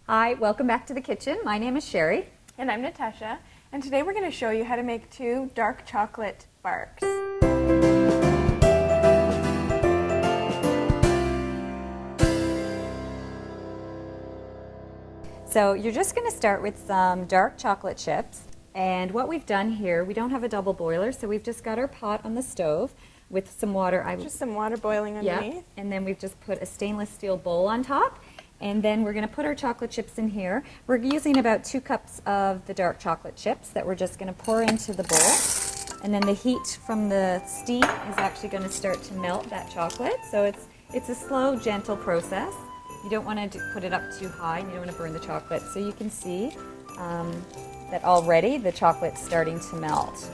Hi, welcome back to the kitchen. My name is Sherri. And I'm Natasha, and today we're going to show you how to make 2 dark chocolate barks. So you're just going to start with some dark chocolate chips. And what we've done here, we don't have a double boiler, so we've just got our pot on the stove with some water. Just some water boiling underneath. Yeah, and then we've just put a stainless steel bowl on top. And then we're going to put our chocolate chips in here. We're using about 2 cups of the dark chocolate chips that we're just going to pour into the bowl. And then the heat from the steam is actually going to start to melt that chocolate. So it's a slow, gentle process. You don't want to put it up too high, and you don't want to burn the chocolate. So you can see that already the chocolate's starting to melt.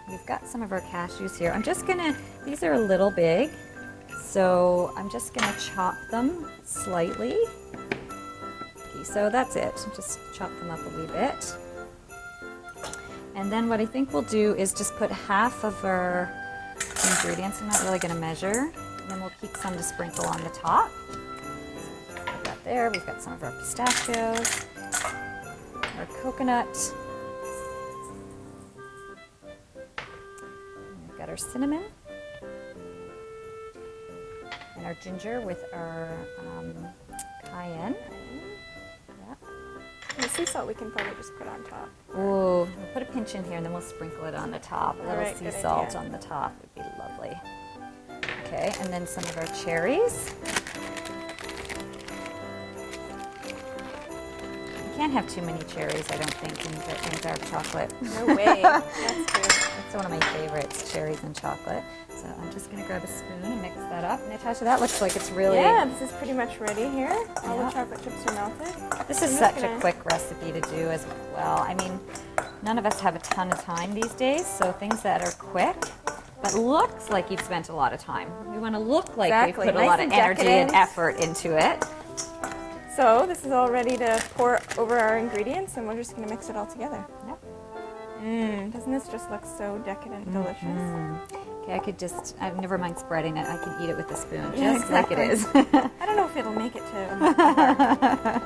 We've got some of our cashews here. These are a little big, so I'm just going to chop them slightly. So that's it, just chop them up a wee bit. And then what I think we'll do is just put half of our ingredients. I'm not really going to measure. And then we'll keep some to sprinkle on the top. So put that there. We've got some of our pistachios, our coconut. And we've got our cinnamon. And our ginger with our cayenne. The sea salt we can probably just put on top. Ooh, we'll put a pinch in here and then we'll sprinkle it on the top. A little sea salt on the top would be lovely. Okay, and then some of our cherries. You can't have too many cherries, I don't think, in dark chocolate. No way. That's good. That's one of my favorites, cherries and chocolate. So I'm just going to grab a spoon and mix that up. Natasha, that looks like it's really... Yeah, this is pretty much ready here. All the chocolate chips are melted. This is such a quick recipe to do as well. I mean, none of us have a ton of time these days, so things that are quick, but looks like you've spent a lot of time. We want to look like we've put a lot of energy and effort into it. So this is all ready to pour over our ingredients, and we're just going to mix it all together. Yep. Doesn't this just look so decadent, delicious? Okay, never mind spreading it. I can eat it with a spoon, Yeah, just like it is. I don't know if it'll make it to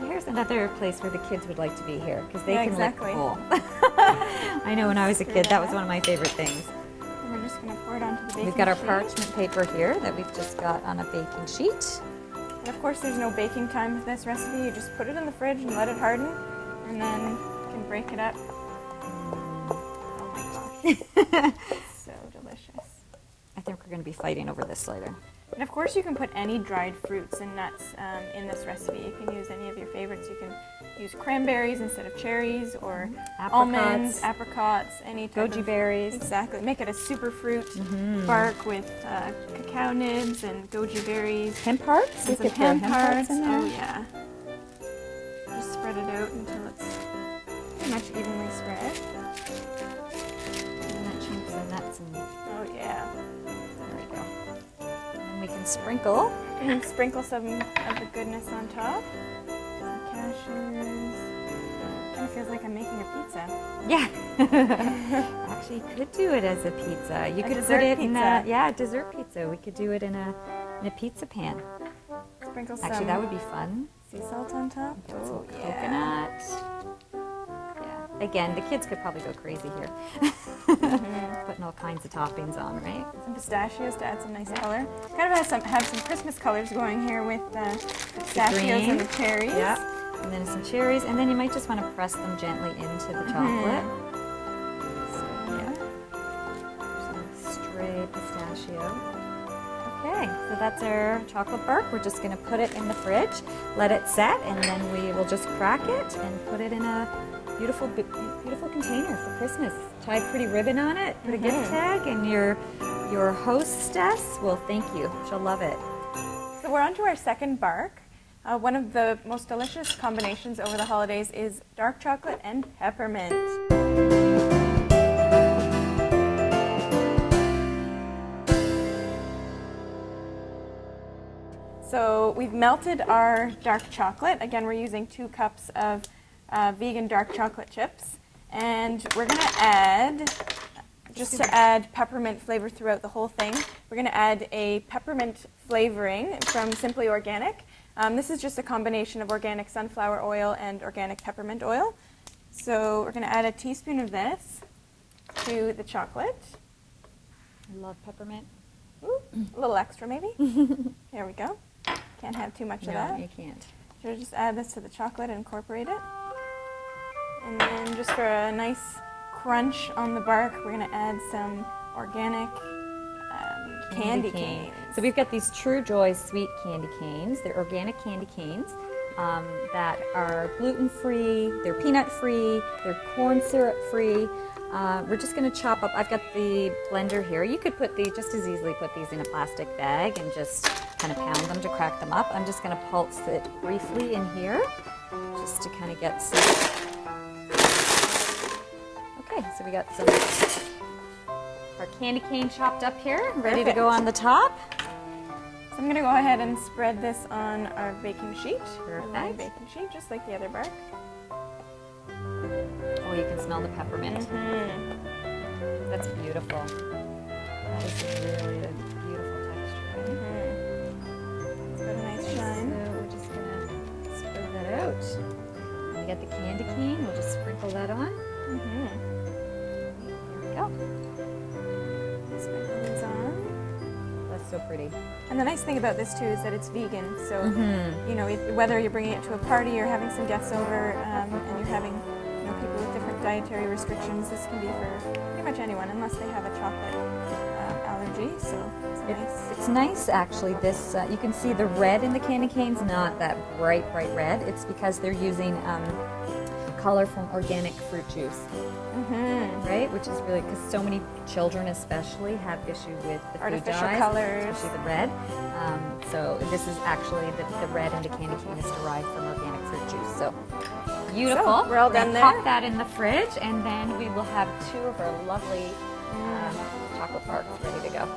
Here's another place where the kids would like to be here, because they can look cool. I know when I was a kid, that was one of my favorite things. And we're just going to pour it onto the baking sheet. We've got our parchment paper here that we've just got on a baking sheet. And of course, there's no baking time with this recipe. You just put it in the fridge and let it harden, and then you can break it up. Oh my gosh. So delicious. I think we're going to be fighting over this later. And of course, you can put any dried fruits and nuts in this recipe. You can use any of your favorites. You can use cranberries instead of cherries, or almonds, apricots, any type goji berries. Exactly. Make it a superfruit bark with cacao nibs and goji berries. Hemp hearts? And some hemp hearts in there. Oh yeah. Just spread it out until it's pretty much evenly spread. And that chunks of nuts and... Oh yeah. There we go. And we can sprinkle. And sprinkle some of the goodness on top. Some cashews. Kind of feels like I'm making a pizza. Yeah. Actually, you could do it as a pizza. You could dessert put it pizza. in a dessert pizza. We could do it in a pizza pan. Sprinkle some. Actually, that would be fun. Sea salt on top. Get some coconut. Yeah. Again, the kids could probably go crazy here. Putting all kinds of toppings on, right? Some pistachios to add some nice color. Kind of have some Christmas colors going here with the pistachios and the cherries. Yeah. And then some cherries, and then you might just want to press them gently into the chocolate. So, yeah. Some stray pistachio. Okay, so that's our chocolate bark. We're just going to put it in the fridge, let it set, and then we will just crack it and put it in a beautiful container for Christmas. Tie a pretty ribbon on it, put a gift tag, and your hostess will thank you. She'll love it. So we're on to our second bark. One of the most delicious combinations over the holidays is dark chocolate and peppermint. So we've melted our dark chocolate. Again, we're using 2 cups of vegan dark chocolate chips. And we're going to add, just to add peppermint flavor throughout the whole thing, we're going to add a peppermint flavoring from Simply Organic. This is just a combination of organic sunflower oil and organic peppermint oil. So we're going to add a teaspoon of this to the chocolate. I love peppermint. Ooh, a little extra maybe. There we go. Can't have too much of that. No, you can't. So we'll just add this to the chocolate and incorporate it. And then just for a nice crunch on the bark, we're going to add some organic candy canes. So we've got these True Joy sweet candy canes. They're organic candy canes that are gluten-free, they're peanut-free, they're corn syrup-free. We're just going to chop up. I've got the blender here. You could just as easily put these in a plastic bag and just kind of pound them to crack them up. I'm just going to pulse it briefly in here just to kind of get some. Okay, so we got our candy cane chopped up here, ready to go on the top. So I'm going to go ahead and spread this on our baking sheet. Perfect. Our baking sheet, just like the other bark. Oh, you can smell the peppermint. Mm-hmm. That's beautiful. That is really a beautiful texture. Mm-hmm. It's got a nice shine. So we're just gonna spread that out. We got the candy cane. We'll just sprinkle that on. Mm-hmm. There we go. Sprinkle these on. That's so pretty. And the nice thing about this too is that it's vegan. So you know, whether you're bringing it to a party or having some guests over, and you're having people with different dietary restrictions, this can be for pretty much anyone, unless they have a chocolate allergy. So it's nice. It's nice, actually. This you can see the red in the candy cane's not that bright red. It's because they're using color from organic fruit juice, right? Which is really, because so many children especially have issue with the artificial food dyes, colors, especially the red. So this is actually the red in the candy cane is derived from organic fruit juice. So beautiful. So, we're all done there. Pop that in the fridge, and then we will have 2 of our lovely chocolate barks ready to go.